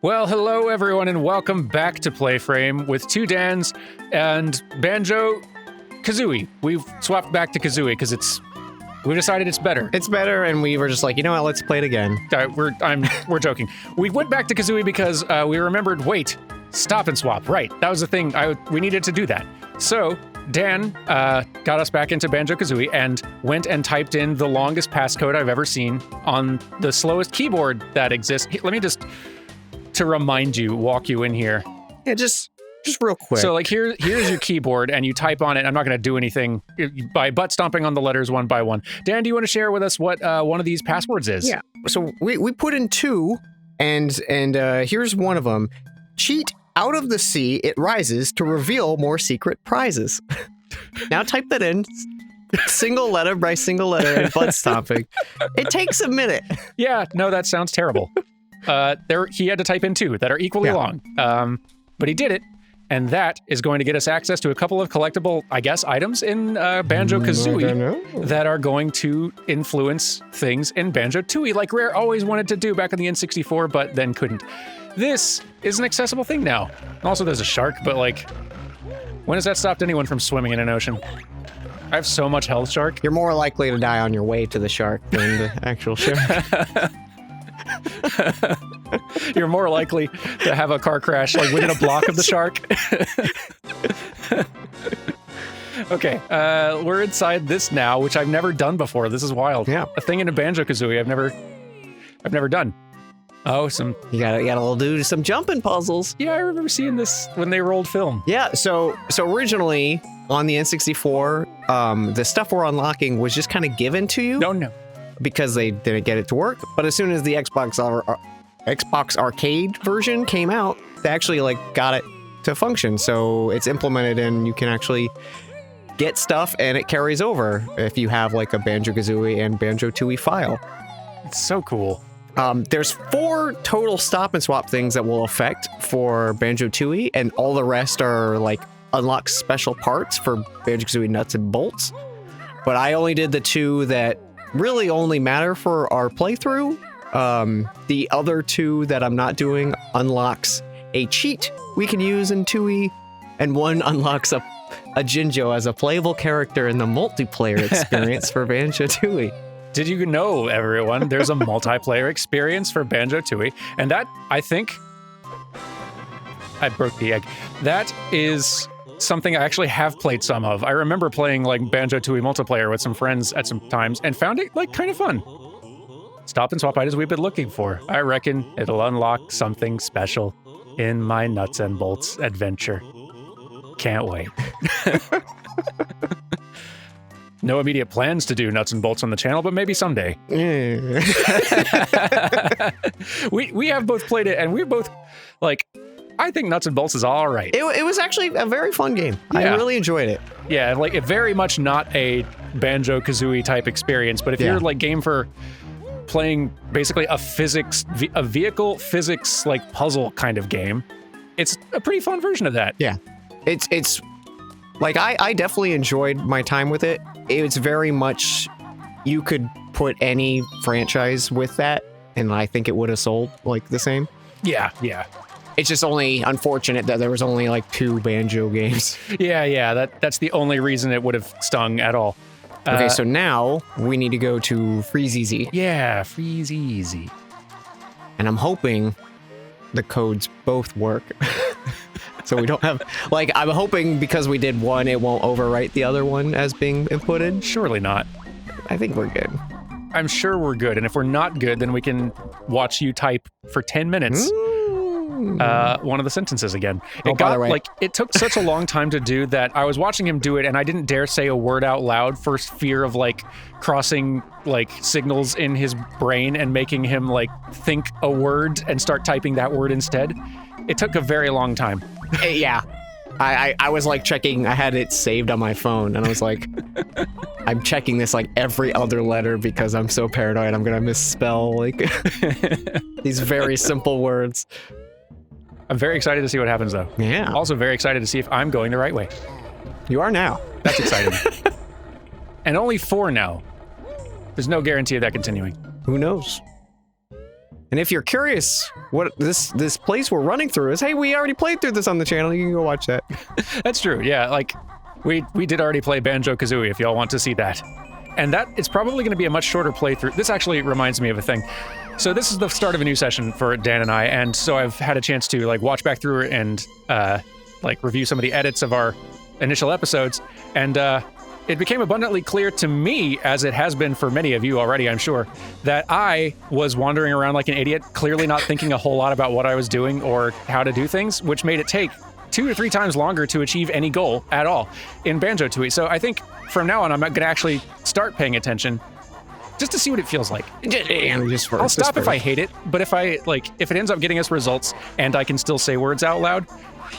Well, hello everyone, and welcome back to PlayFrame with two Dans and Banjo-Kazooie. We've swapped back to Kazooie because we decided it's better. It's better, and we were just like, you know what, let's play it again. We're joking. We went back to Kazooie because we remembered, wait, stop and swap. Right, that was the thing. We needed to do that. So Dan got us back into Banjo-Kazooie and went and typed in the longest passcode I've ever seen on the slowest keyboard that exists. Let me just, to remind you, walk you in here. Yeah, just real quick. So like here's your keyboard, and you type on it. I'm not going to do anything by butt stomping on the letters one by one. Dan, do you want to share with us what one of these passwords is? Yeah. So we put in two, and here's one of them. Cheat out of the sea, it rises to reveal more secret prizes. Now type that in, single letter by single letter, and butt stomping. It takes a minute. Yeah. No, that sounds terrible. He had to type in two that are equally long. But he did it. And that is going to get us access to a couple of collectible, I guess, items in Banjo-Kazooie that are going to influence things in Banjo-Tooie, like Rare always wanted to do back on the N64, but then couldn't. This is an accessible thing now. Also, there's a shark, but like, when has that stopped anyone from swimming in an ocean? I have so much health, shark. You're more likely to die on your way to the shark than the actual shark. You're more likely to have a car crash like within a block of the shark. Okay, we're inside this now, which I've never done before. This is wild. Yeah, a thing in a Banjo-Kazooie I've never done. Oh, you gotta do some jumping puzzles. Yeah, I remember seeing this when they rolled film. Yeah, so originally on the N64, the stuff we're unlocking was just kind of given to you. No. Because they didn't get it to work. But as soon as the Xbox Arcade version came out, they actually got it to function. So it's implemented, and you can actually get stuff, and it carries over if you have a Banjo-Kazooie and Banjo-Tooie file. It's so cool. There's 4 total stop and swap things that will affect for Banjo-Tooie, and all the rest are unlock special parts for Banjo-Kazooie nuts and bolts. But I only did the 2 that really only matter for our playthrough. The other 2 that I'm not doing unlocks a cheat we can use in Tooie, and one unlocks a Jinjo as a playable character in the multiplayer experience for Banjo-Tooie. Did you know, everyone, there's a multiplayer experience for Banjo-Tooie, and that, I think, I broke the egg. That is something I actually have played some of. I remember playing Banjo-Tooie multiplayer with some friends at some times and found it kind of fun. Stop and swap items we've been looking for. I reckon it'll unlock something special in my nuts and bolts adventure. Can't wait. No immediate plans to do nuts and bolts on the channel, but maybe someday. We have both played it, and we're both I think Nuts and Bolts is all right. It was actually a very fun game. Yeah. I really enjoyed it. Yeah, it very much not a Banjo-Kazooie type experience, but if you're game for playing basically a vehicle physics puzzle kind of game, it's a pretty fun version of that. Yeah, it's I definitely enjoyed my time with it. It's very much, you could put any franchise with that, and I think it would have sold the same. Yeah. It's just only unfortunate that there was only 2 Banjo games. Yeah, that's the only reason it would have stung at all. Okay, so now we need to go to Freeze Easy. Yeah, Freeze Easy. And I'm hoping the codes both work. So we don't have, I'm hoping because we did one, it won't overwrite the other one as being inputted. Surely not. I think we're good. I'm sure we're good. And if we're not good, then we can watch you type for 10 minutes. One of the sentences again. By the way, it took such a long time to do that I was watching him do it, and I didn't dare say a word out loud for fear of crossing signals in his brain and making him think a word and start typing that word instead. It took a very long time. Yeah. I was checking, I had it saved on my phone, and I was I'm checking this every other letter because I'm so paranoid I'm gonna misspell these very simple words. I'm very excited to see what happens, though. Yeah. Also very excited to see if I'm going the right way. You are now. That's exciting. And only 4 now. There's no guarantee of that continuing. Who knows? And if you're curious what this place we're running through is, hey, we already played through this on the channel. You can go watch that. That's true. Yeah, like we did already play Banjo-Kazooie if y'all want to see that. And that it's probably going to be a much shorter playthrough. This actually reminds me of a thing. So this is the start of a new session for Dan and I, and so I've had a chance to like watch back through and like review some of the edits of our initial episodes, and it became abundantly clear to me, as it has been for many of you already, I'm sure, that I was wandering around like an idiot, clearly not thinking a whole lot about what I was doing or how to do things, which made it take 2 to 3 times longer to achieve any goal at all in Banjo-Tooie. So I think from now on, I'm going to actually start paying attention just to see what it feels like. I'll stop if I hate it, but if it ends up getting us results and I can still say words out loud,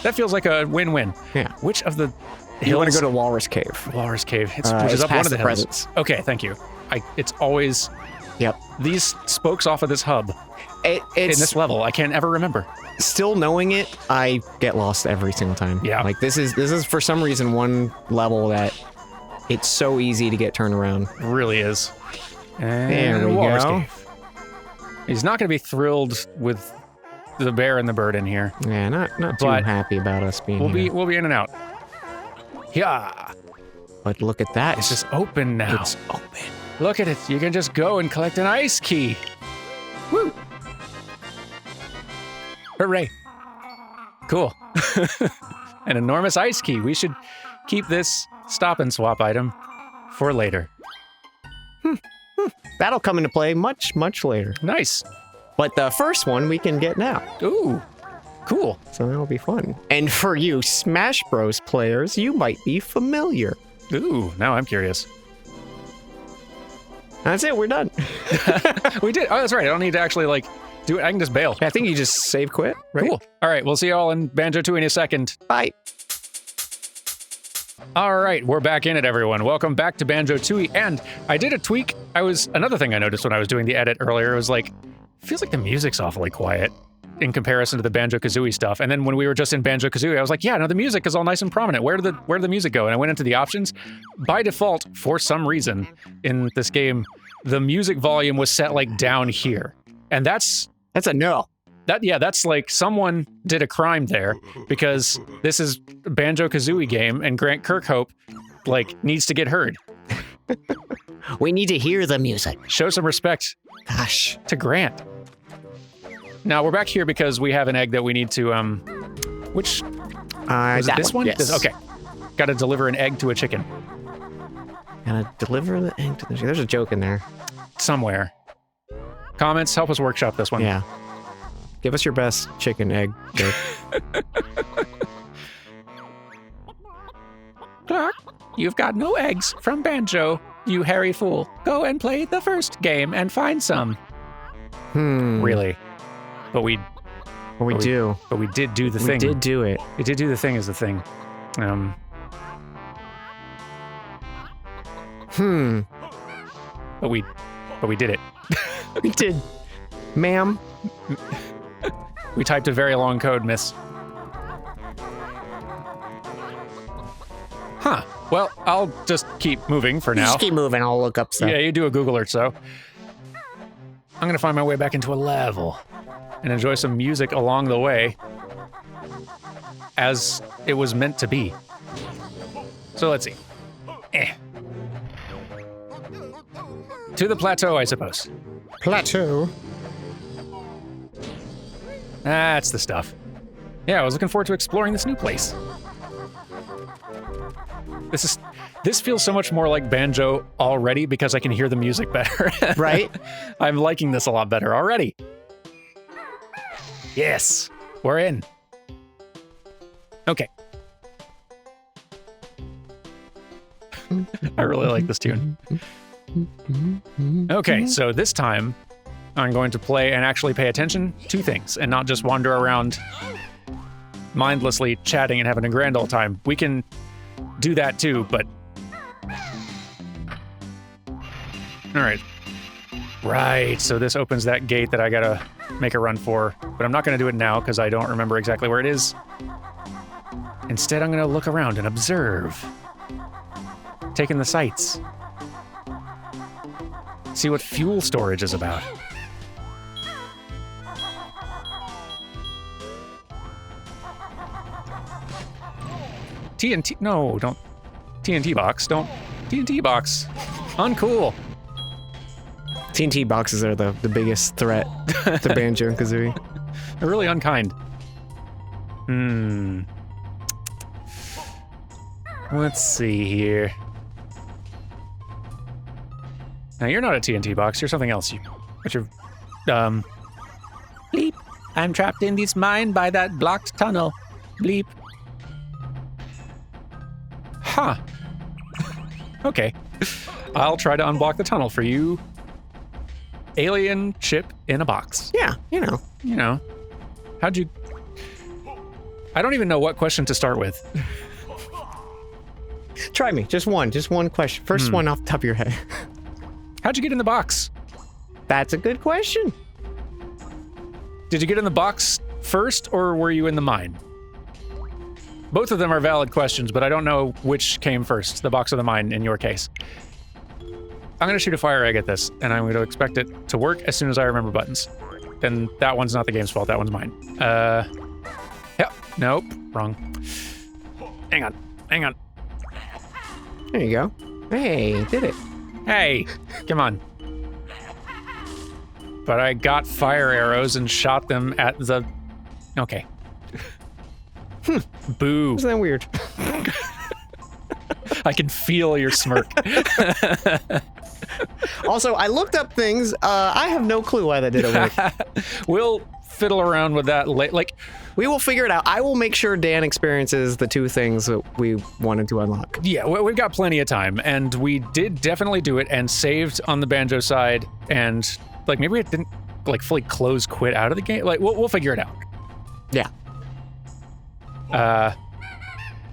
that feels like a win-win. Yeah. Which of the You want to go to Walrus Cave. Walrus Cave, which is up one of the hills. Presents. Okay, thank you. It's always these spokes off of this hub It's in this level. I can't ever remember. Still knowing it, I get lost every single time. Yeah. Like this is for some reason one level that it's so easy to get turned around. It really is. And there we Walrus go. Cave. He's not going to be thrilled with the bear and the bird in here. Yeah, not too But happy about us being here. We'll be in and out. Yeah. But look at that. It's just open now. It's open. Look at it. You can just go and collect an ice key. Woo! Hooray. Cool. An enormous ice key. We should keep this stop and swap item for later. That'll come into play much, much later. Nice. But the first one we can get now. Ooh. Cool. So that'll be fun. And for you Smash Bros players, you might be familiar. Ooh, now I'm curious. That's it, we're done. We did. Oh, that's right. I don't need to actually, like, do it. I can just bail. I think you just save quit, right? Cool. All right, we'll see you all in Banjo-Tooie in a second. Bye. All right, we're back in it, everyone. Welcome back to Banjo-Tooie. And I did a tweak. Another thing I noticed when I was doing the edit earlier was like, it feels like the music's awfully quiet in comparison to the Banjo-Kazooie stuff. And then when we were just in Banjo-Kazooie, I was like, yeah, no, the music is all nice and prominent. Where did the music go? And I went into the options. By default, for some reason in this game, the music volume was set like down here. And that's a no. That's like someone did a crime there, because this is a Banjo-Kazooie game and Grant Kirkhope like needs to get heard. We need to hear the music. Show some respect, gosh, to Grant. Now we're back here because we have an egg that we need to which was it this one? Yes. Okay. Got to deliver an egg to a chicken. Gotta deliver the egg to the chicken. There's a joke in there. Somewhere. Comments, help us workshop this one. Yeah. Give us your best chicken egg joke. Clark, you've got no eggs from Banjo, you hairy fool. Go and play the first game and find some. Really? But we did do the thing. We did do it. We did do the thing is the thing. But we did it. We did. Ma'am. We typed a very long code, miss. Huh. Well, I'll just keep moving for now. Just keep moving. I'll look up stuff. Yeah, you do a Google or so. I'm gonna find my way back into a level and enjoy some music along the way as it was meant to be. So let's see. To the plateau, I suppose. Plateau. That's the stuff. Yeah, I was looking forward to exploring this new place. This feels so much more like Banjo already because I can hear the music better. Right? I'm liking this a lot better already. Yes, we're in. Okay. I really like this tune. Okay, so this time I'm going to play and actually pay attention to things and not just wander around mindlessly chatting and having a grand old time. We can do that too, but... All right. Right, so this opens that gate that I gotta make a run for, but I'm not gonna do it now because I don't remember exactly where it is. Instead, I'm gonna look around and observe. Taking the sights. See what fuel storage is about. TNT. No, don't. TNT box. Don't. TNT box. Uncool. TNT boxes are the biggest threat to Banjo and Kazooie. They're really unkind. Let's see here. Now you're not a TNT box. You're something else. But you're, Bleep. I'm trapped in this mine by that blocked tunnel. Bleep. Huh. Okay. I'll try to unblock the tunnel for you. Alien chip in a box. Yeah, you know. You know. How'd you... I don't even know what question to start with. Try me. Just one question. First one off the top of your head. How'd you get in the box? That's a good question. Did you get in the box first, or were you in the mine? Both of them are valid questions, but I don't know which came first, the box or the mine in your case. I'm gonna shoot a fire egg at this, and I'm gonna expect it to work as soon as I remember buttons. And that one's not the game's fault, that one's mine. Yep, nope, wrong. Hang on. There you go. Hey, did it. Hey, come on. But I got fire arrows and shot them at the... Okay. Boo. Isn't that weird? I can feel your smirk. Also, I looked up things. I have no clue why that didn't work. We'll fiddle around with that later. Like, we will figure it out. I will make sure Dan experiences the two things that we wanted to unlock. Yeah, we've got plenty of time, and we did definitely do it and saved on the Banjo side, and like maybe it didn't like fully quit out of the game. Like we'll figure it out. Yeah.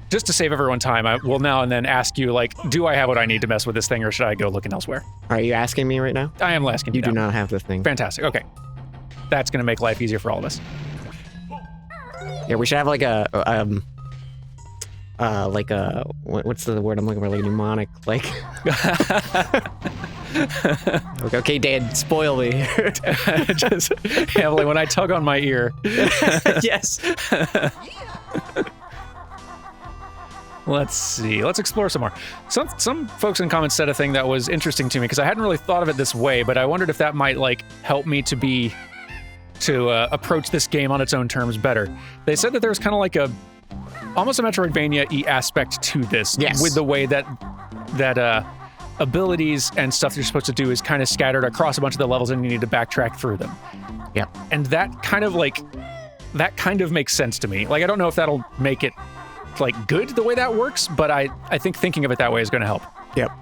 Just to save everyone time, I will now and then ask you, like, do I have what I need to mess with this thing, or should I go looking elsewhere? Are you asking me right now? I am asking you. You do not have the thing. Fantastic. Okay. That's going to make life easier for all of us. Yeah, we should have like what's the word I'm looking for? Like a mnemonic, like. Okay, Dan, spoil me. Just, yeah, like when I tug on my ear. Yes. Let's see. Let's explore some more. Some folks in comments said a thing that was interesting to me because I hadn't really thought of it this way, but I wondered if that might like help me to approach this game on its own terms better. They said that there's kind of like almost a Metroidvania-y aspect to this. Yes. With the way that abilities and stuff you're supposed to do is kind of scattered across a bunch of the levels and you need to backtrack through them. Yeah. And that kind of makes sense to me. Like, I don't know if that'll make it like good the way that works, but I think thinking of it that way is going to help. Yep.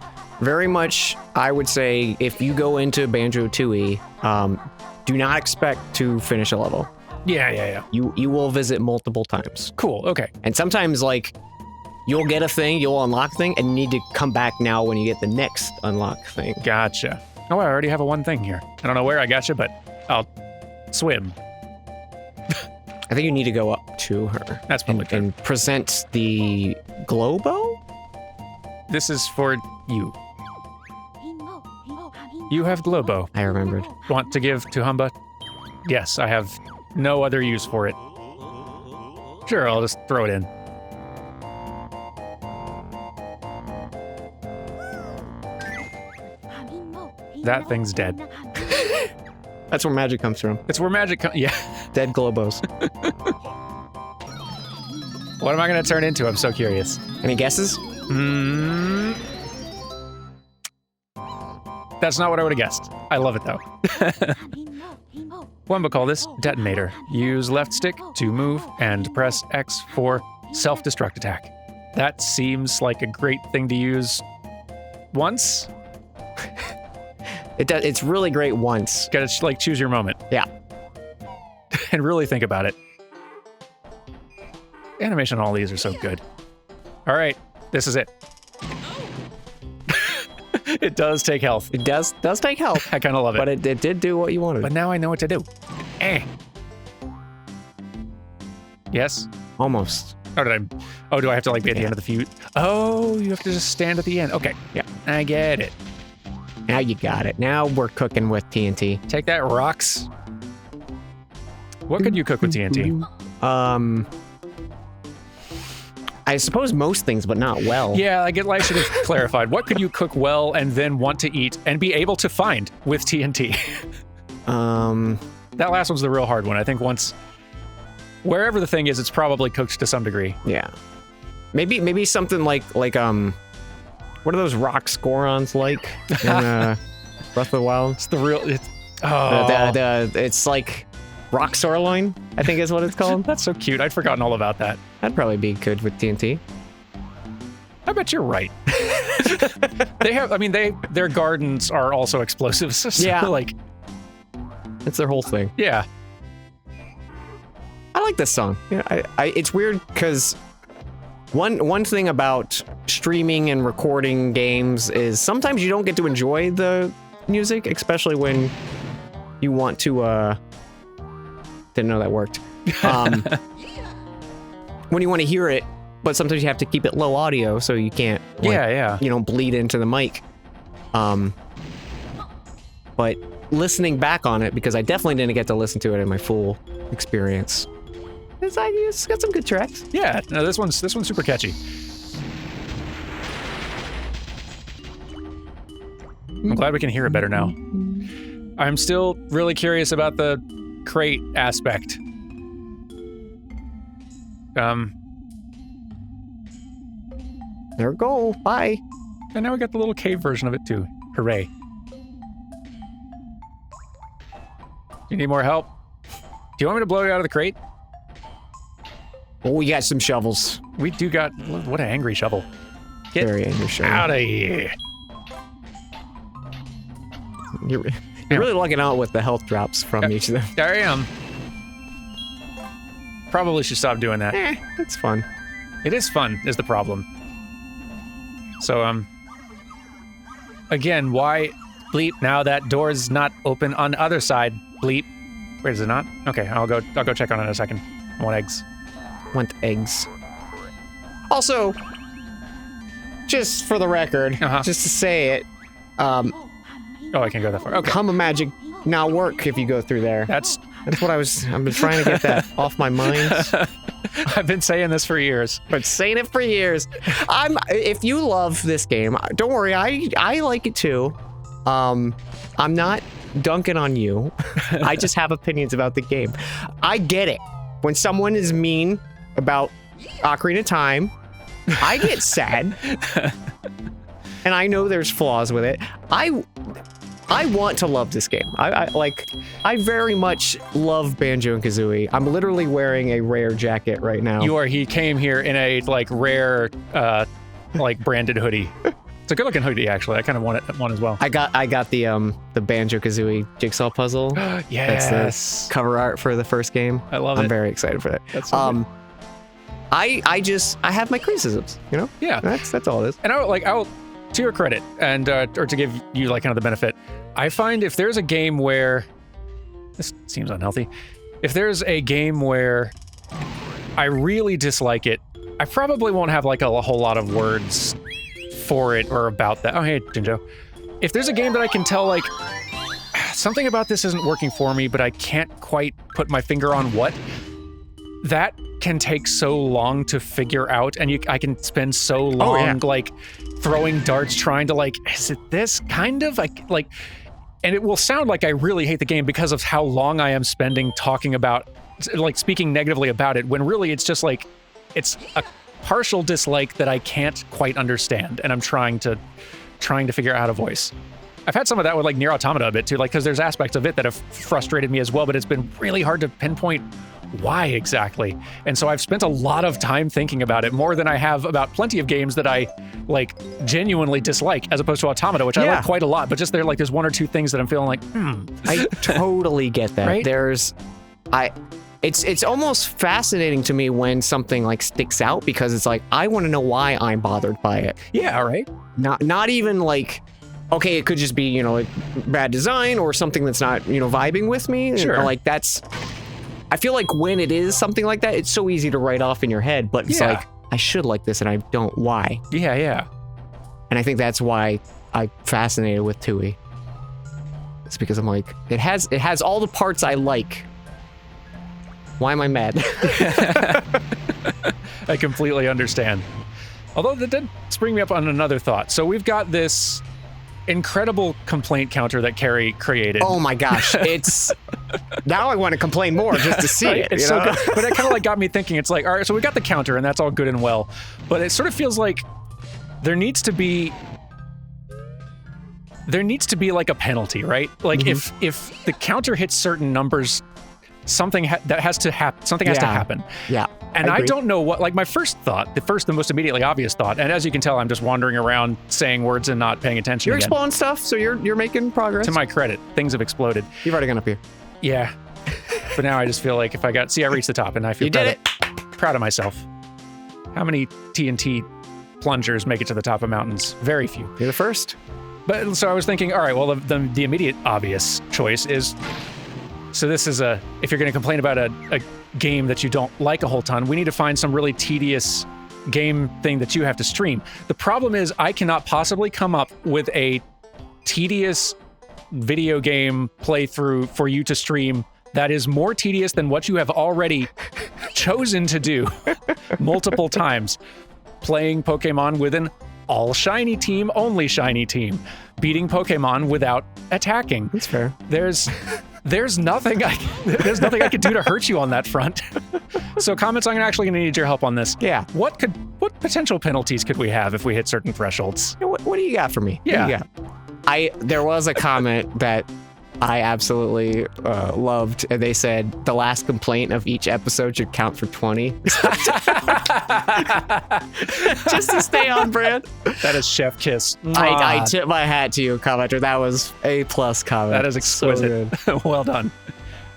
Very much, I would say, if you go into Banjo-Tooie, do not expect to finish a level. Yeah. You will visit multiple times. Cool, okay. And sometimes, like, you'll get a thing, you'll unlock a thing, and you need to come back now when you get the next unlock thing. Gotcha. Oh, I already have a one thing here. I don't know where I gotcha, but I'll swim. I think you need to go up to her. That's probably true. And present the Globo? This is for you. You have Globo. I remembered. Want to give to Humba? Yes, I have no other use for it. Sure, I'll just throw it in. That thing's dead. That's where magic comes from. It's where magic comes. Yeah. Dead Globos. What am I going to turn into? I'm so curious. Any guesses? That's not what I would have guessed. I love it though. One would call this detonator. Use left stick to move and press X for self-destruct attack. That seems like a great thing to use once. It does. It's really great once. Gotta like choose your moment. Yeah. And really think about it. Animation on all these are so good. All right, this is it. It does take health. It does take health. I kind of love it. But it did do what you wanted. But now I know what to do. Yes? Almost. Oh, do I have to like be at the end of the feud? Oh, you have to just stand at the end. Okay. Yeah. I get it. Now you got it. Now we're cooking with TNT. Take that, rocks. What could you cook with TNT? I suppose most things, but not well. Yeah, I should have clarified. What could you cook well and then want to eat and be able to find with TNT? That last one's the real hard one. I think wherever the thing is, it's probably cooked to some degree. Yeah. Maybe something like what are those rock scorons like in Breath of the Wild? It's the real. It's like rock sirloin, I think is what it's called. That's so cute. I'd forgotten all about that. That'd probably be good with TNT. I bet you're right. Their gardens are also explosives. So Yeah. like, It's their whole thing. yeah. I like this song. Yeah, it's weird because one thing about streaming and recording games is sometimes you don't get to enjoy the music, especially when you want to. Didn't know that worked. When you want to hear it, but sometimes you have to keep it low audio so you can't. Bleed into the mic. But listening back on it, because I definitely didn't get to listen to it in my full experience. It's got some good tracks. Yeah, no, this one's super catchy. I'm glad we can hear it better now. I'm still really curious about the crate aspect. There we go. Bye. And now we got the little cave version of it too. Hooray. You need more help? Do you want me to blow you out of the crate? Oh, we got some shovels. We do got... What an angry shovel. Get Very angry shovel. out of here. You're really lucking out with the health drops from each of them. There I am. Probably should stop doing that. It's fun. It is fun, is the problem. So, again, why... Bleep, now that door's not open on the other side. Bleep. Wait, is it not? Okay, I'll go check on it in a second. I want eggs. Want eggs. Also, just for the record, just to say it, oh, I can't go that far. Okay. Comma magic not work if you go through there. That's what I've been trying to get that off my mind. I've been saying this for years. Been saying it for years. If you love this game, don't worry, I like it too. I'm not dunking on you. I just have opinions about the game. I get it. When someone is mean about Ocarina of Time, I get sad. And I know there's flaws with it. I want to love this game. I very much love Banjo and Kazooie. I'm literally wearing a rare jacket right now. He came here in a rare branded hoodie. It's a good looking hoodie, actually. I kind of want one as well. I got the Banjo-Kazooie jigsaw puzzle. Yes. That's the cover art for the first game. I love it. I'm very excited for that. That's so good. I have my criticisms, you know? Yeah. That's all it is. And I'll to your credit, and or to give you kind of the benefit, I find if there's a game where this seems unhealthy, if there's a game where I really dislike it, I probably won't have a whole lot of words for it or about that. Oh, hey, Jinjo. If there's a game that I can tell, something about this isn't working for me, but I can't quite put my finger on what, that can take so long to figure out, and I can spend so long, throwing darts trying to, is it this kind of, and it will sound like I really hate the game because of how long I am spending talking about, speaking negatively about it, when really it's just, it's a partial dislike that I can't quite understand, and I'm trying to figure out how to voice. I've had some of that with Nier Automata a bit too, because there's aspects of it that have frustrated me as well, but it's been really hard to pinpoint why exactly. And so I've spent a lot of time thinking about it, more than I have about plenty of games that I genuinely dislike, as opposed to Automata, which I like quite a lot, but just there's one or two things that I'm feeling I totally get that. Right? It's almost fascinating to me when something sticks out, because it's I want to know why I'm bothered by it. Yeah, right. Not even okay, it could just be, bad design or something that's not, vibing with me. Sure. I feel when it is something like that, it's so easy to write off in your head, but it's I should like this and I don't. Why? Yeah. And I think that's why I'm fascinated with Tooie. It's because I'm it has all the parts I like. Why am I mad? I completely understand. Although that did spring me up on another thought. So we've got this incredible complaint counter that Carrie created. Oh my gosh, it's now I want to complain more just to see right? it. It's You so know? good. But it kind of like got me thinking. It's like, all right, so we got the counter, and that's all good and well, but it sort of feels like there needs to be like a penalty, right? Like if the counter hits certain numbers, something has to happen. Yeah. And I don't know what, like my first thought, the most immediately obvious thought, and as you can tell, I'm just wandering around saying words and not paying attention You're again. exploring stuff, so you're making progress. To my credit, things have exploded. You've already gone up here. Yeah. But now I just feel like if I reached the top, and I feel You did proud of myself. How many TNT plungers make it to the top of mountains? Very few. You're the first. But so I was thinking, all right, well, the immediate obvious choice is, so this is if you're going to complain about a game that you don't like a whole ton, we need to find some really tedious game thing that you have to stream. The problem is I cannot possibly come up with a tedious video game playthrough for you to stream that is more tedious than what you have already chosen to do multiple times. Playing Pokemon with an all shiny team, only shiny team. Beating Pokemon without attacking. That's fair. There's nothing I could do to hurt you on that front. So comments, I'm actually gonna need your help on this. Yeah. What potential penalties could we have if we hit certain thresholds? What do you got for me? Yeah. What do you got? There was a comment that I absolutely loved, and they said the last complaint of each episode should count for 20. Just to stay on brand. That is chef kiss. I tip my hat to you, commenter. That was A+ comment. That is exquisite. So Well done.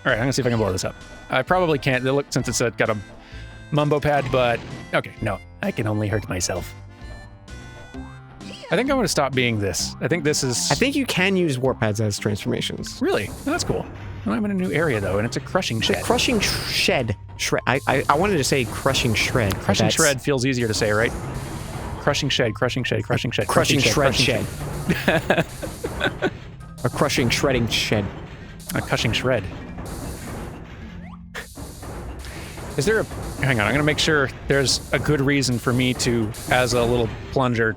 All right, I'm gonna see if I can blow this up. I probably can't. Look, since it's got a mumbo pad, but okay, no, I can only hurt myself. I think I'm gonna stop being this. I think this is. I think you can use warp pads as transformations. Really? Oh, that's cool. Well, I'm in a new area though, and it's a crushing shed. Crushing shed. Shred. I wanted to say crushing shred. Crushing shred feels easier to say, right? Crushing shed, crushing shed, crushing shed. Crushing shred crushing shed. A crushing shredding shed. A crushing shred. Is there a... Hang on, I'm gonna make sure there's a good reason for me to, as a little plunger,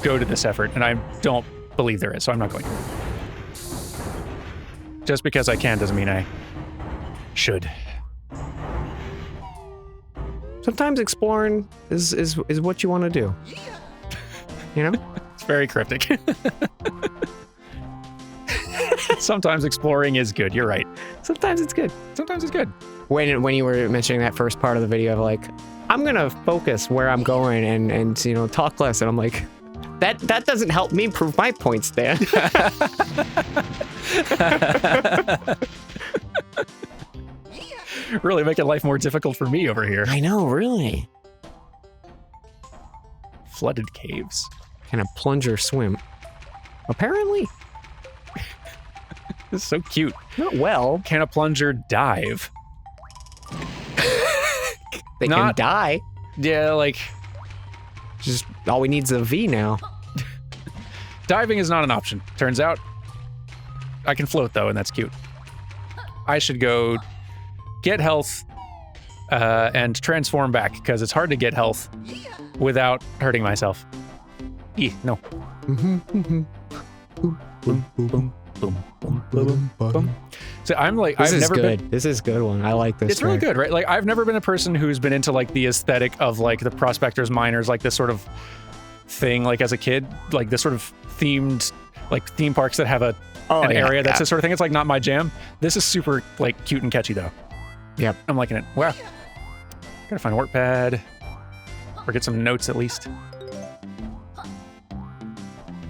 go to this effort, and I don't believe there is, so I'm not going to. Just because I can doesn't mean I should. Sometimes exploring is what you want to do. You know? It's very cryptic. Sometimes exploring is good, you're right. Sometimes it's good. Sometimes it's good. When you were mentioning that first part of the video of like, I'm gonna focus where I'm going and you know, talk less, and I'm like, that doesn't help me prove my points, Dan. Really making life more difficult for me over here. I know, really. Flooded caves. Can a plunger swim? Apparently. This is so cute. Not well. Can a plunger dive? They can die. Yeah, like... Just all we need is a V now. Diving is not an option. Turns out I can float, though, and that's cute. I should go get health and transform back, because it's hard to get health without hurting myself. No. So I'm like, This is good. This is a good one. I like this. It's really good, right? Like, I've never been a person who's been into like the aesthetic of like the prospectors, miners, like this sort of thing. Like as a kid, like this sort of themed, like theme parks that have an area that's this sort of thing. It's like not my jam. This is super like cute and catchy though. Yep. I'm liking it. Wow. Gotta find a warp pad or get some notes at least.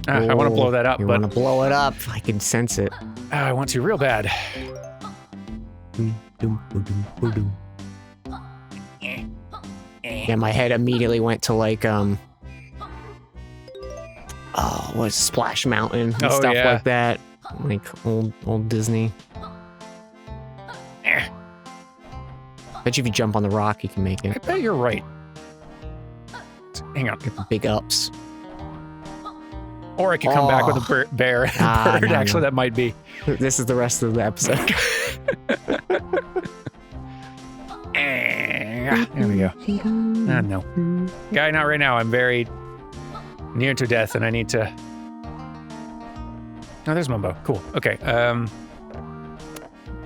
I want to blow that up, you but want to blow it up. I can sense it. I want to real bad. Yeah, my head immediately went to like what's Splash Mountain and stuff like that, like old Disney. Bet you if you jump on the rock, you can make it. I bet you're right. Hang on. Get the big ups. Or I could come back with a bear. Bird, no, actually, no. that might be. This is the rest of the episode. Yeah, there we go. Ah, no. Guy, not right now. I'm very near to death, and I need to... Oh, there's Mumbo. Cool. Okay.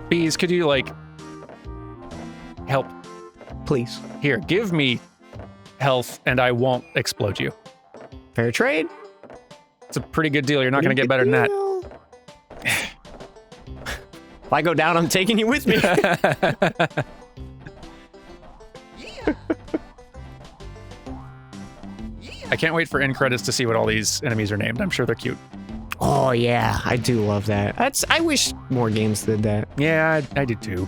Bees, could you, like, help? Please. Here, give me health, and I won't explode you. Fair trade. It's a pretty good deal. You're not going to get better than that. If I go down, I'm taking you with me. I can't wait for end credits to see what all these enemies are named. I'm sure they're cute. Oh, yeah. I do love that. I wish more games did that. Yeah, I did too.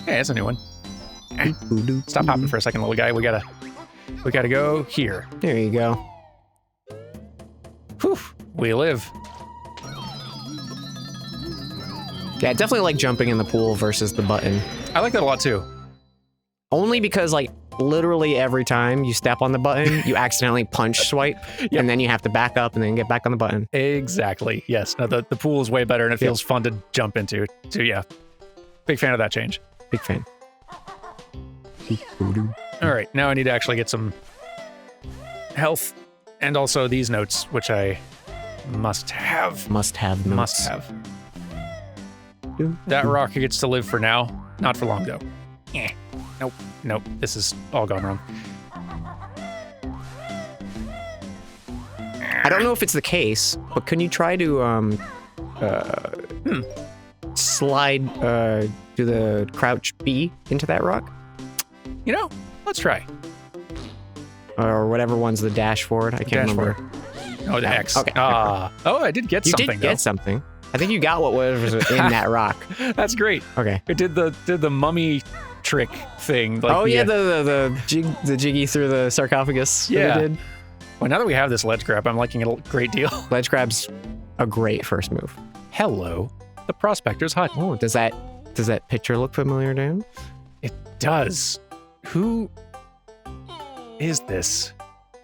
Hey, that's a new one. Stop hopping for a second, little guy. We gotta go here. There you go. Whew, we live. Yeah, I definitely like jumping in the pool versus the button. I like that a lot too. Only because, like, literally every time you step on the button, you accidentally punch swipe, and then you have to back up and then get back on the button. Exactly. Yes. No, the pool is way better, and it feels fun to jump into. So yeah, big fan of that change. Big fan. All right, now I need to actually get some health, and also these notes, which I must have. Must have notes. Must have. That rock gets to live for now, not for long though. Nope. This is all gone wrong. I don't know if it's the case, but can you try to slide do the crouch B into that rock? You know, let's try. Or whatever one's the dash forward. I can't remember. Oh, the X. Okay. Oh, I did get something. You did get something. I think you got what was in that rock. That's great. Okay. It did the mummy trick thing. Like the jiggy through the sarcophagus. Yeah. That it did. Well, now that we have this ledge grab, I'm liking it a great deal. Ledge grab's a great first move. Hello, the prospector's hut. Oh, does that picture look familiar to him? It does. Who is this?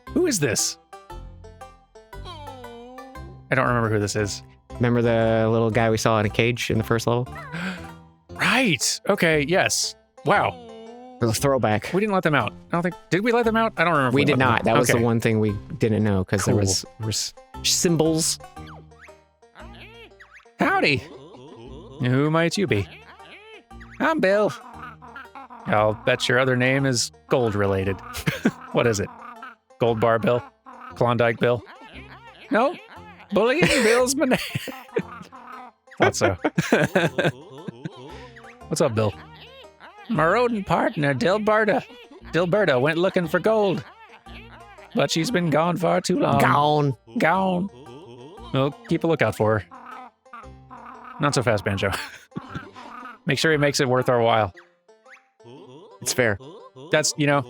Who is this? I don't remember who this is. Remember the little guy we saw in a cage in the first level? Right. Okay. Yes. Wow. It was a throwback. We didn't let them out. I don't think. Did we let them out? I don't remember. We did not. That was the Okay. one thing we didn't know because there Cool. was symbols. Howdy. Who might you be? I'm Bill. I'll bet your other name is gold related. What is it? Gold Bar Bill? Klondike Bill? No? Bullying Bill's my name. Thought so. What's up, Bill? My rodent partner, Dilberta, went looking for gold. But she's been gone far too long. Gone. Well, keep a lookout for her. Not so fast, Banjo. Make sure he makes it worth our while. It's fair. That's, oh,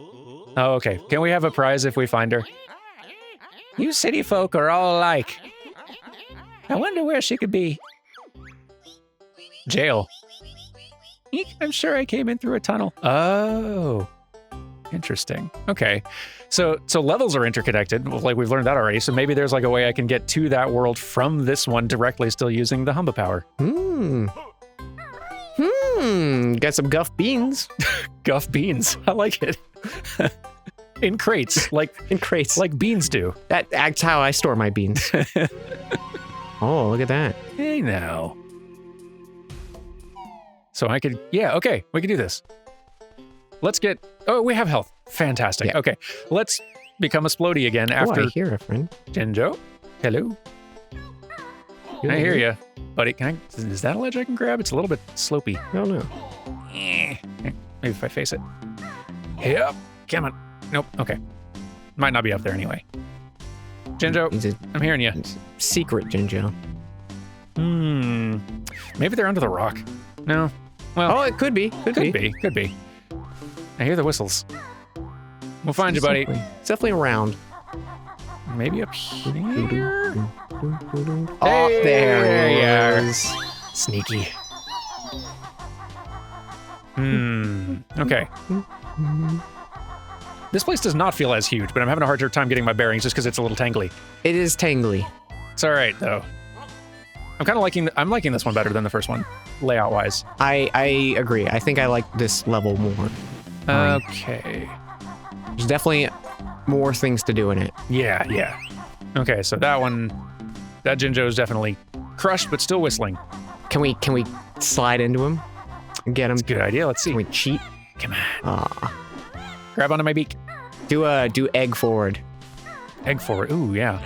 okay. Can we have a prize if we find her? You city folk are all alike. I wonder where she could be. Jail. Eek, I'm sure I came in through a tunnel. Oh, interesting. Okay. So levels are interconnected. Like we've learned that already. So maybe there's like a way I can get to that world from this one directly, still using the Humba power. Got some guff beans. Guff beans. I like it. In crates, like beans do. That's how I store my beans. Oh, look at that. Hey now. So I could, okay, we could do this. Let's get, we have health. Fantastic. Yeah. Okay, let's become a Splody again after. I hear a friend. Jinjo, hello. Can I hear you? Buddy, is that a ledge I can grab? It's a little bit slopey. I don't know. Maybe if I face it. Yep, come on. Nope, okay. Might not be up there anyway. Jinjo, I'm hearing you. Secret Jinjo. Maybe they're under the rock. No. Well, it could be. Could be. I hear the whistles. We'll find you, buddy. It's definitely around. Maybe up here? Oh, there he is. Sneaky. Okay. This place does not feel as huge, but I'm having a hard time getting my bearings just because it's a little tangly. It is tangly. It's all right, though. I'm kind of liking this one better than the first one, layout-wise. I agree. I think I like this level more. Fine. Okay. There's definitely more things to do in it. Yeah. Okay, so that Jinjo is definitely crushed, but still whistling. Can we slide into him and get him? That's a good idea. Let's see. Can we cheat? Come on. Grab onto my beak. Do egg forward. Egg forward. Ooh, yeah.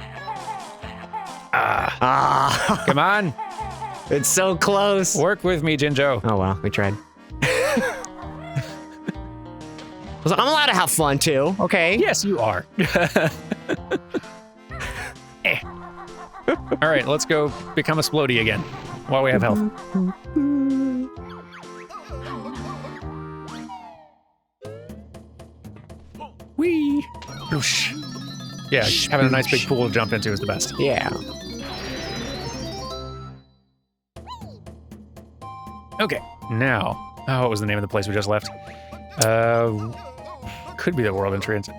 Come on. It's so close. Work with me, Jinjo. Oh, well, we tried. I'm allowed to have fun, too. Okay. Yes, you are. All right, let's go become a Splody again while we have health. Whee! Whoosh. Yeah, having a nice big pool to jump into is the best. Yeah. Okay, now, what was the name of the place we just left? Could be the world entrance.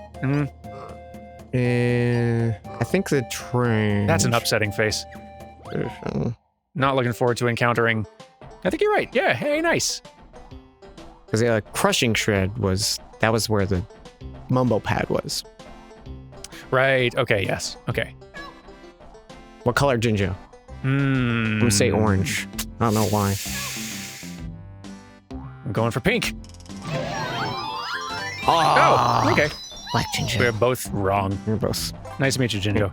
I think the train. That's an upsetting face. Not looking forward to encountering. I think you're right. Yeah, hey, nice. Because the crushing shred was where the mumbo pad was. Right. Okay. Yes. Okay. What color, Jinjo? I'm gonna say orange. I don't know why. I'm going for pink. Oh, okay. Black Jinjo. We're both wrong. We're both. Nice to meet you, Jinjo.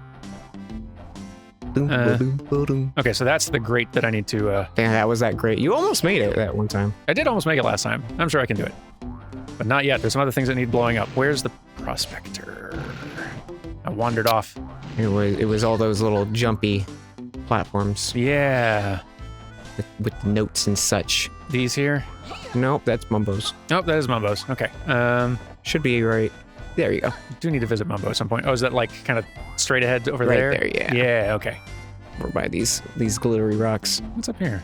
Okay, so that's the grate that I need to... Yeah, that was that great. You almost made it that one time. I did almost make it last time. I'm sure I can do it. But not yet. There's some other things that need blowing up. Where's the prospector? I wandered off. It was all those little jumpy platforms. Yeah. With notes and such. These here? Nope, that's Mumbo's. Nope, that is Mumbo's. Okay. Should be right. There you go. Do need to visit Mumbo at some point. Oh, is that like kind of straight ahead over right there? There, yeah. Yeah, okay. We're by these glittery rocks. What's up here?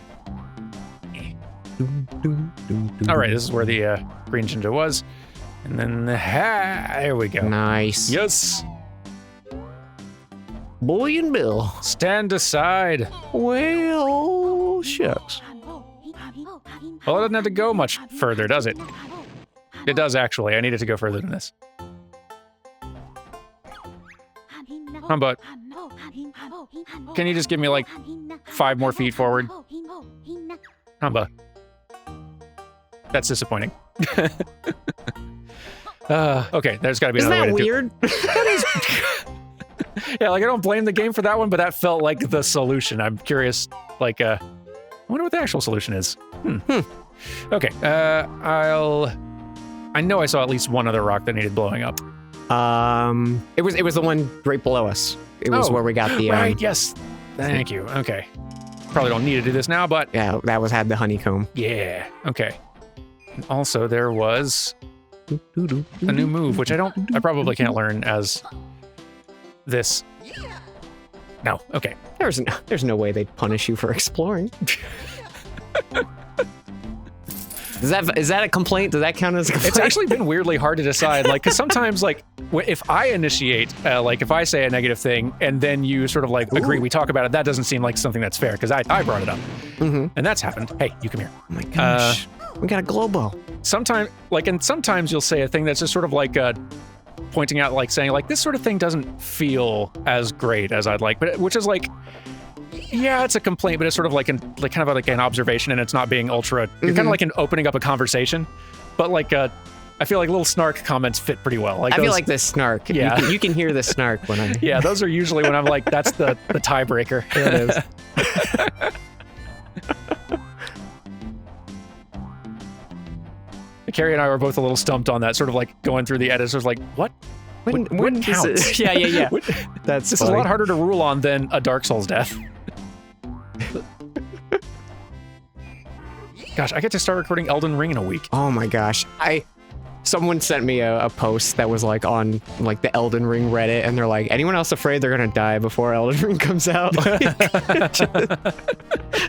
All right, this is where the green Jinjo was. And then, there we go. Nice. Yes. Boy and Bill. Stand aside. Well, shucks. Well, it doesn't have to go much further, does it? It does, actually. I need it to go further than this. But can you just give me like 5 more feet forward? Humba. That's disappointing. Okay, there's got to be another way to weird? do it. That is weird. Yeah, like I don't blame the game for that one, but that felt like the solution. I'm curious, like, I wonder what the actual solution is. Okay, I know I saw at least one other rock that needed blowing up. It was the one right below us. It was where we got the right. Yes, thank you. Okay, probably don't need to do this now, but yeah, that had the honeycomb. Yeah. Okay. And also, there was a new move, which I probably can't learn as this. No. Okay. There's no way they'd punish you for exploring. Is that a complaint? Does that count as a complaint? It's actually been weirdly hard to decide, like, because sometimes, like, if I initiate, like, if I say a negative thing and then you sort of, like, agree, we talk about it, that doesn't seem like something that's fair, because I brought it up. And that's happened. Hey, you come here. Oh my gosh. We got a Globo. Sometimes you'll say a thing that's just sort of like pointing out, like, saying, like, this sort of thing doesn't feel as great as I'd like, but which is like, yeah, it's a complaint, but it's sort of like kind of like an observation, and it's not being ultra. You're kind of like opening up a conversation, but like I feel like little snark comments fit pretty well. Like I feel like the snark. Yeah, you can hear the snark when I. Yeah, those are usually when I'm like, that's the tiebreaker. There it is. Carrie and I were both a little stumped on that, sort of like going through the edits. Sort of like, what? What counts? Yeah. This is a lot harder to rule on than a Dark Souls death. Gosh, I get to start recording Elden Ring in a week. Oh my gosh. Someone sent me a post that was like on like the Elden Ring Reddit, and they're like, anyone else afraid they're gonna die before Elden Ring comes out?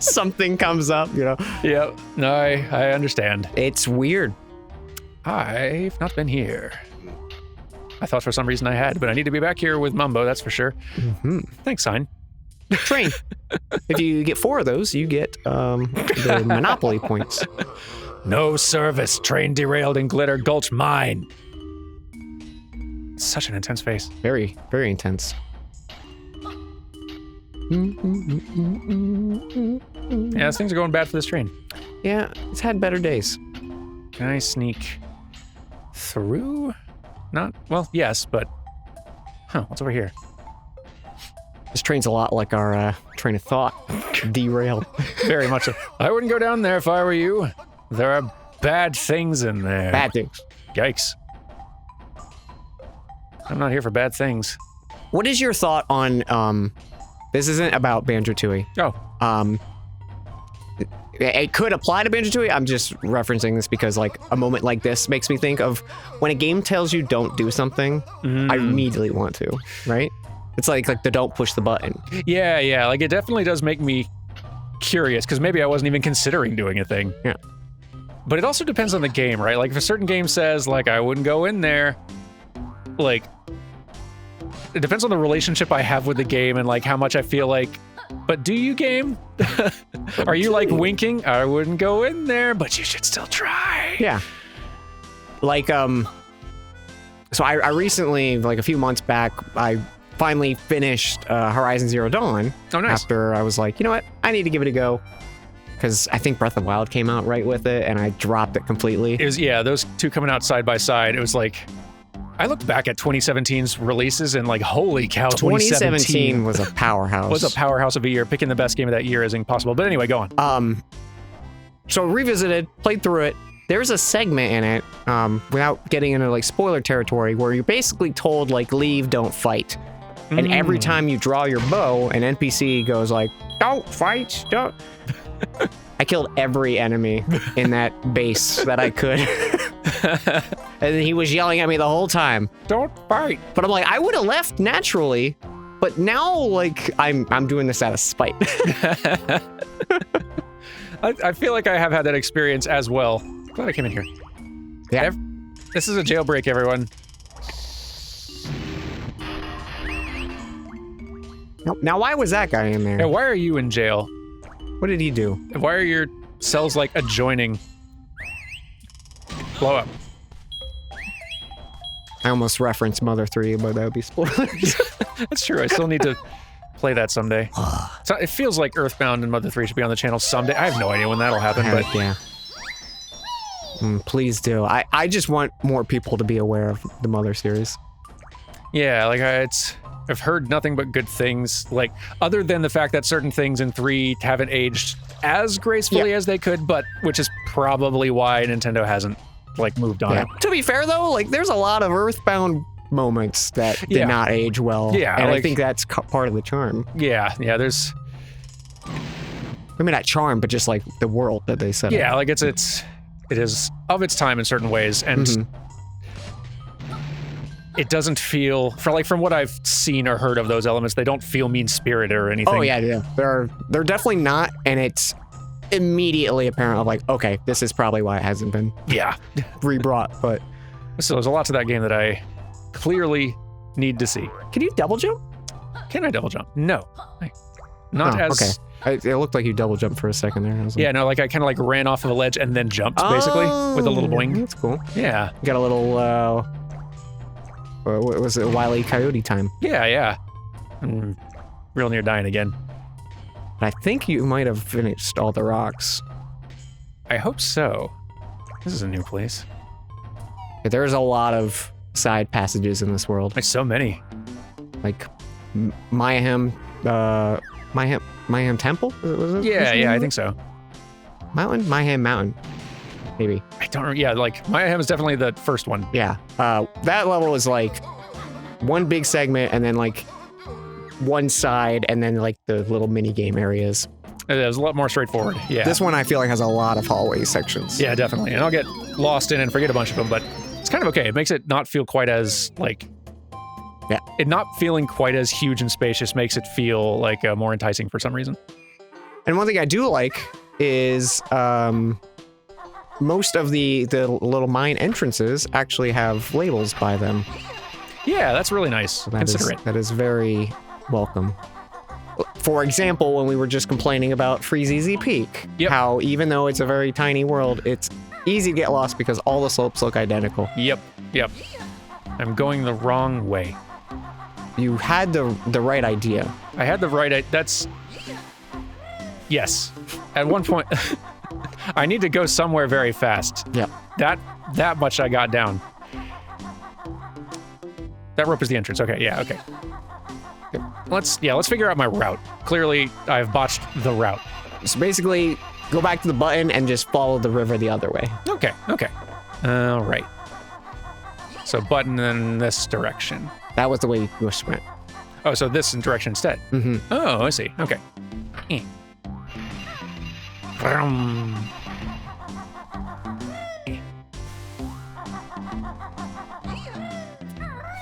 Something comes up, you know? Yeah, no, I understand. It's weird. I've not been here. I thought for some reason I had, but I need to be back here with Mumbo, that's for sure. Thanks, Sign. Train. If you get 4 of those, you get the Monopoly points. No service. Train derailed in Glitter Gulch Mine. Such an intense face. Very, very intense. Yeah, things are going bad for this train. Yeah, it's had better days. Can I sneak through? Not, well, yes, but... Huh, what's over here? This train's a lot like our train of thought. Derailed. Very much so. I wouldn't go down there if I were you. There are bad things in there. Bad things. Yikes. I'm not here for bad things. What is your thought on, this isn't about Banjo-Tooie. Oh. It could apply to Banjo-Tooie. I'm just referencing this because, like, a moment like this makes me think of when a game tells you don't do something, I immediately want to, right? It's like the don't push the button. Yeah, like it definitely does make me curious because maybe I wasn't even considering doing a thing. Yeah. But it also depends on the game, right? Like if a certain game says, like, I wouldn't go in there, like, it depends on the relationship I have with the game and, like, how much I feel like, but do you, game? Are you, like, winking? I wouldn't go in there, but you should still try. Yeah. Like, so I recently, like a few months back, I finally finished Horizon Zero Dawn. Oh, nice. After I was like, you know what? I need to give it a go. Because I think Breath of the Wild came out right with it, and I dropped it completely. It was, yeah, those two coming out side by side, it was like, I looked back at 2017's releases and like, holy cow, 2017 was a powerhouse. Was a powerhouse of a year. Picking the best game of that year is impossible. But anyway, go on. So revisited, played through it. There's a segment in it, without getting into like spoiler territory, where you're basically told like, leave, don't fight. And every time you draw your bow, an NPC goes like, don't fight, don't. I killed every enemy in that base that I could. And he was yelling at me the whole time. Don't fight. But I'm like, I would have left naturally, but now like I'm doing this out of spite. I feel like I have had that experience as well. Glad I came in here. Yeah. This is a jailbreak, everyone. Now why was that guy in there? Yeah, why are you in jail? What did he do? Why are your cells like adjoining? Blow up. I almost referenced Mother 3, but that would be spoilers. That's true. I still need to play that someday. So it feels like Earthbound and Mother 3 should be on the channel someday. I have no idea when that'll happen, but yeah. Please do. I just want more people to be aware of the Mother series. Yeah, like I've heard nothing but good things, like other than the fact that certain things in 3 haven't aged as gracefully as they could, but which is probably why Nintendo hasn't like moved on it. To be fair though, like there's a lot of Earthbound moments that did not age well. Yeah, and like, I think that's part of the charm. Yeah, there's. I mean, not charm, but just like the world that they set up. Yeah, like it is of its time in certain ways, and it doesn't feel, from what I've seen or heard of those elements, they don't feel mean-spirited or anything. Oh yeah. They're definitely not, and it's immediately apparent of like, okay, this is probably why it hasn't been rebrought, but so there's a lot to that game that I clearly need to see. Can you double jump? Can I double jump? No. Not as... Okay. It looked like you double jumped for a second there. I was like, yeah, no, like I kind of like ran off of a ledge and then jumped, basically, with a little boing. That's cool. Yeah. Got a little, what was it, Wile E. Coyote time. Yeah. I'm real near dying again. I think you might have finished all the rocks. I hope so. This is a new place. There's a lot of side passages in this world. Like so many. Like Mayhem Temple? Was it? Yeah, I think so. Mayhem Mountain. Maybe. I don't remember. Yeah, like Mayhem is definitely the first one. Yeah. That level is like one big segment and then like one side and then like the little mini game areas. It was a lot more straightforward. Yeah. This one I feel like has a lot of hallway sections. Yeah, definitely. And I'll get lost in and forget a bunch of them, but it's kind of okay. It makes it not feel quite as like... Yeah. It not feeling quite as huge and spacious makes it feel like more enticing for some reason. And one thing I do like is most of the little mine entrances actually have labels by them. Yeah, that's really nice. So that is very welcome. For example, when we were just complaining about Freezeezy Peak, how even though it's a very tiny world, it's easy to get lost because all the slopes look identical. Yep. I'm going the wrong way. You had the right idea. I had the right... That's... Yes. At one point... I need to go somewhere very fast. Yep. That much I got down. That rope is the entrance. Okay, yeah, okay. Let's figure out my route. Clearly, I've botched the route. So basically, go back to the button and just follow the river the other way. Okay. All right. So button in this direction. That was the way you went. Oh, so this direction instead. Mm-hmm. Oh, I see. Okay. Vroom.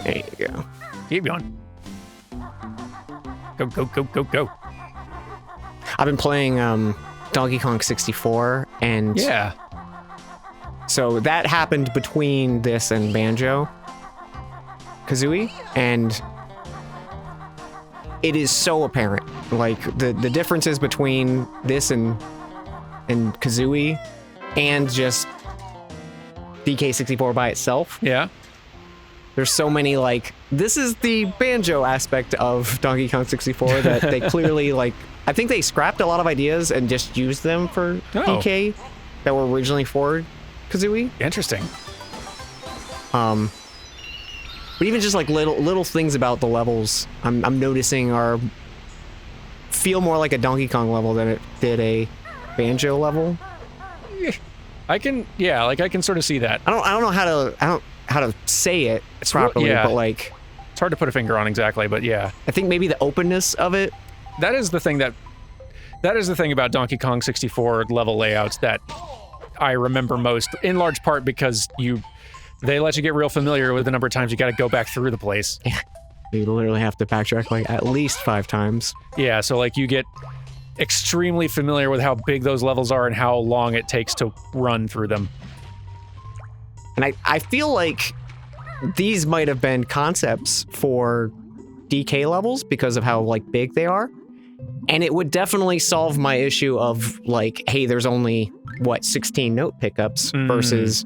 There you go. Keep going. Go. I've been playing Donkey Kong 64, and Yeah. so that happened between this and Banjo-Tooie, and it is so apparent. Like, the differences between this and Kazooie, and just DK64 by itself. Yeah. There's so many, like, this is the Banjo aspect of Donkey Kong 64 that they clearly, like, I think they scrapped a lot of ideas and just used them for DK that were originally for Kazooie. Interesting. But even just like little things about the levels I'm noticing feel more like a Donkey Kong level than it did a Banjo level. I can sort of see that. I don't know how to say it properly, but like, it's hard to put a finger on exactly, but yeah. I think maybe the openness of it. That is the thing about Donkey Kong 64 level layouts that I remember most, in large part because they let you get real familiar with the number of times you got to go back through the place. Yeah. You literally have to backtrack like at least 5 times. Yeah, so like you get extremely familiar with how big those levels are and how long it takes to run through them. And I feel like these might have been concepts for DK levels because of how like big they are. And it would definitely solve my issue of like, hey, there's only 16 note pickups versus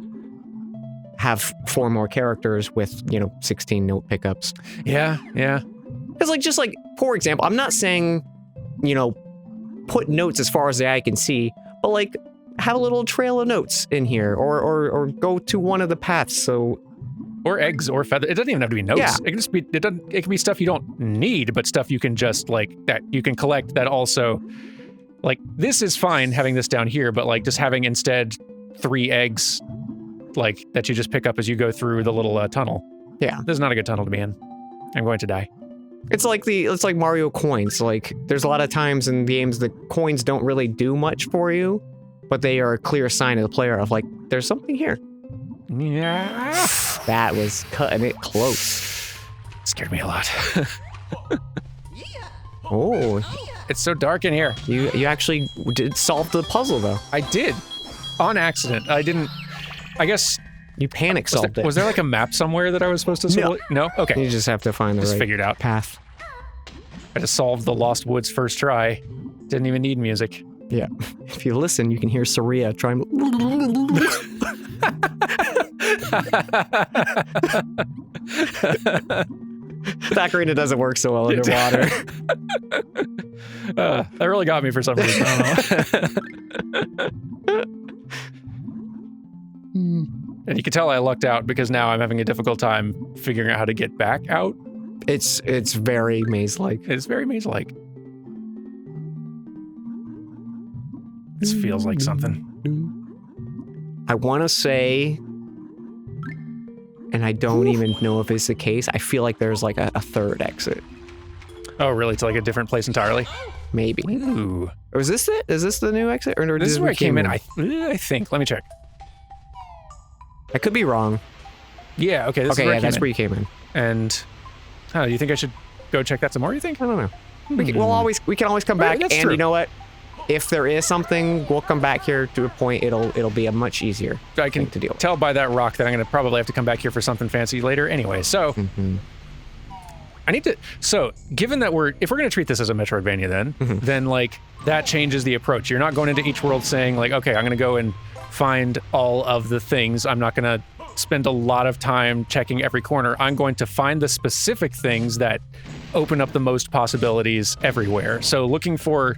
have 4 more characters with, 16 note pickups. Yeah. It's like, just like, for example, I'm not saying, put notes as far as the eye can see, but like have a little trail of notes in here or go to one of the paths. So, or eggs or feathers. It doesn't even have to be notes. Yeah. It can just be. It can be stuff you don't need, but stuff you can just like that you can collect. That also, like, this is fine having this down here, but like just having instead 3 eggs, like that you just pick up as you go through the little tunnel. Yeah, this is not a good tunnel to be in. I'm going to die. It's like Mario coins. Like, there's a lot of times in games the coins don't really do much for you, but they are a clear sign to the player of like, there's something here. Yeah. That was cutting it close. Scared me a lot. Oh, it's so dark in here. You actually did solve the puzzle though. I did, on accident. I didn't. I guess you panic solved it. Was there like a map somewhere that I was supposed to? No. Okay. You just have to find the right figured out path. I just solved the Lost Woods first try. Didn't even need music. Yeah. If you listen, you can hear Saria trying. Back arena doesn't work so well underwater. That really got me for some reason. I don't know. And you can tell I lucked out because now I'm having a difficult time figuring out how to get back out. It's very maze-like. It's very maze-like. This feels like something. I want to say, and I don't even know if it's the case, I feel like there's like a third exit. Oh, really? To like a different place entirely? Maybe. Ooh. Or is this it? Is this the new exit? Or this is where I came in. I think. Let me check. I could be wrong. Yeah, okay. This is where that's where you came in. And, you think I should go check that some more, you think? I don't know. We can always come back, and true. You know what? If there is something, we'll come back here to a point. It'll be a much easier thing to deal with. Tell by that rock that I'm going to probably have to come back here for something fancy later anyway. So, I need to... So, given that if we're going to treat this as a Metroidvania then like, that changes the approach. You're not going into each world saying like, okay, I'm going to go and find all of the things. I'm not going to spend a lot of time checking every corner. I'm going to find the specific things that open up the most possibilities everywhere. So looking for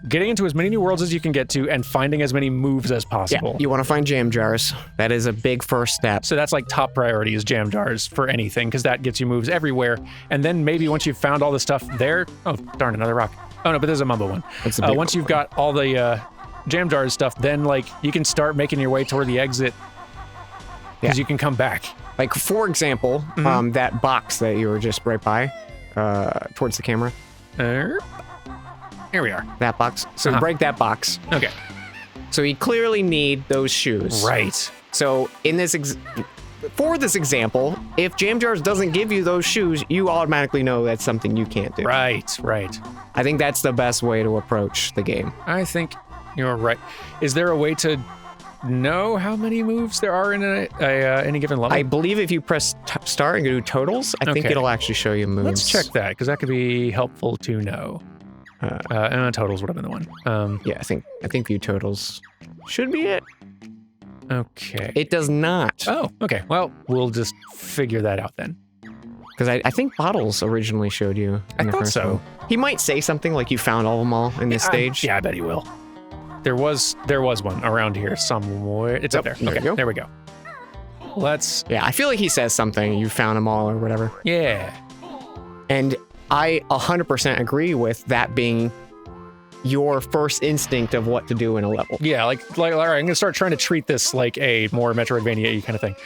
getting into as many new worlds as you can get to and finding as many moves as possible. Yeah, you want to find jam jars. That is a big first step. So that's like top priority is jam jars for anything, because that gets you moves everywhere. And then maybe once you've found all the stuff there, oh darn, another rock. Oh no, but there's a mumbo one. Once you've got all the jam jars stuff, then like you can start making your way toward the exit, because you can come back. Like for example, that box that you were just right by, towards the camera. Here we are. That box. So break that box. Okay. So you clearly need those shoes. Right. So in this for this example, if jam jars doesn't give you those shoes, you automatically know that's something you can't do. Right, right. I think that's the best way to approach the game. I think you're right. Is there a way to know how many moves there are in any given level? I believe if you press start and go to totals, I think it'll actually show you moves. Let's check that, because that could be helpful to know. And totals would have been the one. Yeah, I think view totals should be it. Okay. It does not. Oh, okay. Well, we'll just figure that out then. Because I think Bottles originally showed you. I thought so. He might say something like you found all of them all in this stage. Yeah, I bet he will. There was one around here somewhere. It's up there. Okay, there we go. Let's. Yeah, I feel like he says something. You found them all or whatever. Yeah. And I 100% agree with that being your first instinct of what to do in a level. Yeah, like all right, I'm gonna start trying to treat this like a more Metroidvania-y kind of thing.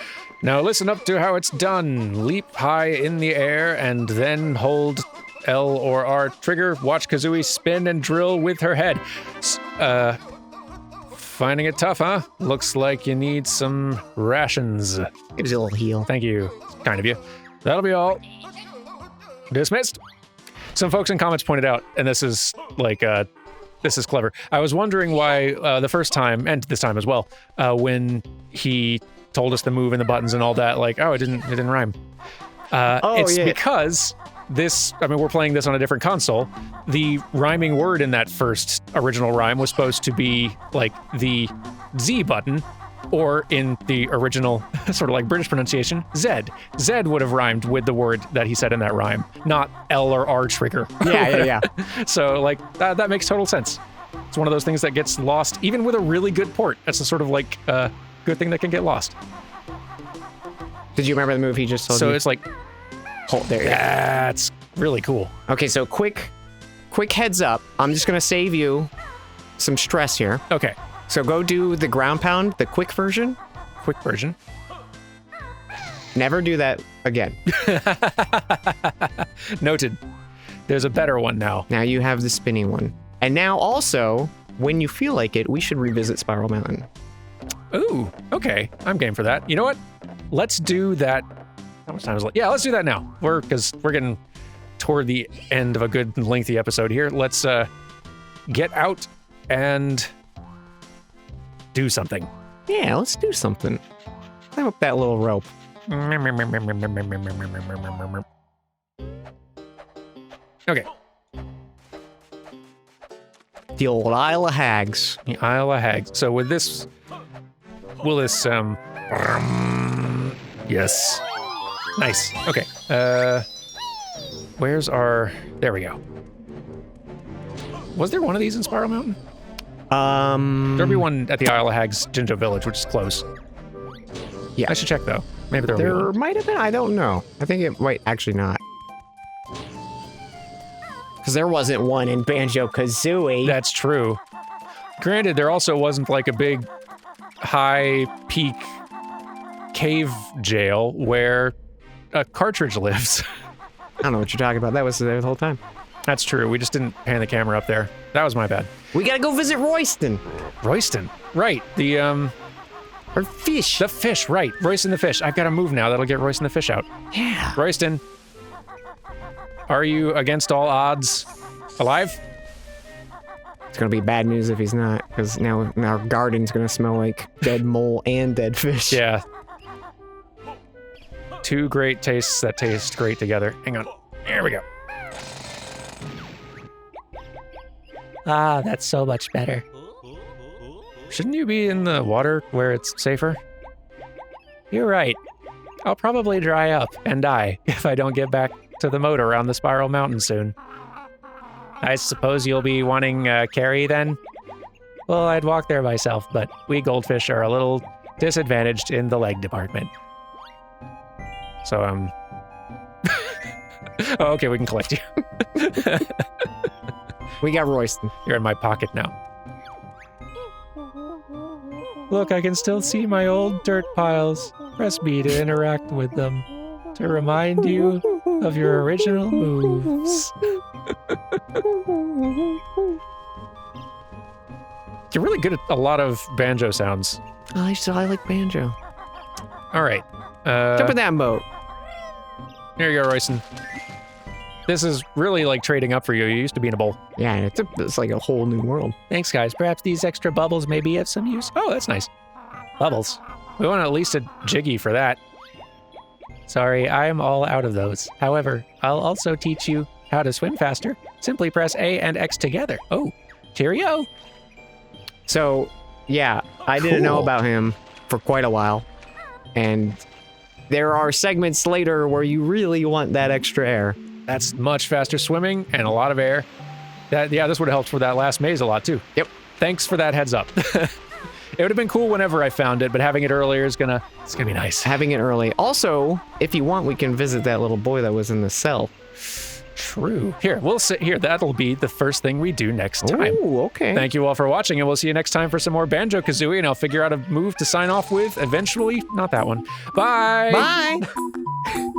Now listen up to how it's done. Leap high in the air and then hold L or R trigger. Watch Kazooie spin and drill with her head. Finding it tough, huh? Looks like you need some rations. Gives you a little heal. Thank you. Kind of you. That'll be all. Dismissed. Some folks in comments pointed out, and this is like, this is clever. I was wondering why the first time, and this time as well, when he told us the move and the buttons and all that, like, oh, it didn't rhyme. It's because we're playing this on a different console. The rhyming word in that first original rhyme was supposed to be like the Z button, or in the original sort of like British pronunciation, Z. Z would have rhymed with the word that he said in that rhyme, not L or R trigger. Yeah. So like that makes total sense. It's one of those things that gets lost even with a really good port. That's the sort of like good thing that can get lost. Did you remember the move he just told you? So it's like, hold there. That's really cool. Okay, so quick heads up. I'm just gonna save you some stress here. Okay. So go do the ground pound, the quick version. Quick version. Never do that again. Noted. There's a better one now. Now you have the spinning one. And now also, when you feel like it, we should revisit Spiral Mountain. Ooh, okay. I'm game for that. You know what? Let's do that. How much time is left? Yeah, let's do that now. Because we're getting toward the end of a good lengthy episode here. Let's get out and do something. Yeah, let's do something. Climb up that little rope. Okay. The old Isle of Hags. The Isle of Hags. So with this, will this, yes. Nice. Okay. Where's our, there we go. Was there one of these in Spiral Mountain? There'll be one at the Isle of Hags Jinjo Village, which is close. Yeah. I should check, though. Maybe there might have been. I don't know. I think it might actually not. Because there wasn't one in Banjo-Kazooie. That's true. Granted, there also wasn't like a big high peak cave jail where a cartridge lives. I don't know what you're talking about. That was there the whole time. That's true. We just didn't pan the camera up there. That was my bad. We gotta go visit Royston. Royston. Right. The, Or fish. The fish, right. Royston the fish. I've got to move now. That'll get Royston the fish out. Yeah. Royston. Are you against all odds alive? It's gonna be bad news if he's not, because now our garden's gonna smell like dead mole and dead fish. Yeah. Two great tastes that taste great together. Hang on. There we go. Ah, that's so much better. shouldn't you be in the water where it's safer? You're right. I'll probably dry up and die if I don't get back to the moat around the Spiral Mountain soon. I suppose you'll be wanting Carrie then? Well, I'd walk there myself, but we goldfish are a little disadvantaged in the leg department. So, oh, okay, we can collect you. We got Royston. You're in my pocket now. Look, I can still see my old dirt piles. Press B to interact with them, to remind you of your original moves. You're really good at a lot of banjo sounds. I like banjo. All right. Jump in that moat. Here you go, Royston. This is really like trading up for you. You used to be in a bowl. Yeah, it's like a whole new world. Thanks, guys. Perhaps these extra bubbles may be of some use. Oh, that's nice. Bubbles. We want at least a jiggy for that. Sorry, I am all out of those. However, I'll also teach you how to swim faster. Simply press A and X together. Oh, cheerio. So, yeah, I didn't know about him for quite a while. And there are segments later where you really want that extra air. That's much faster swimming and a lot of air. This would have helped for that last maze a lot too. Yep. Thanks for that heads up. It would have been cool whenever I found it, but having it earlier is it's gonna be nice. Having it early. Also, if you want, we can visit that little boy that was in the cell. True. Here, we'll sit here. That'll be the first thing we do next time. Oh, okay. Thank you all for watching, and we'll see you next time for some more Banjo-Kazooie, and I'll figure out a move to sign off with eventually. Not that one. Bye. Bye.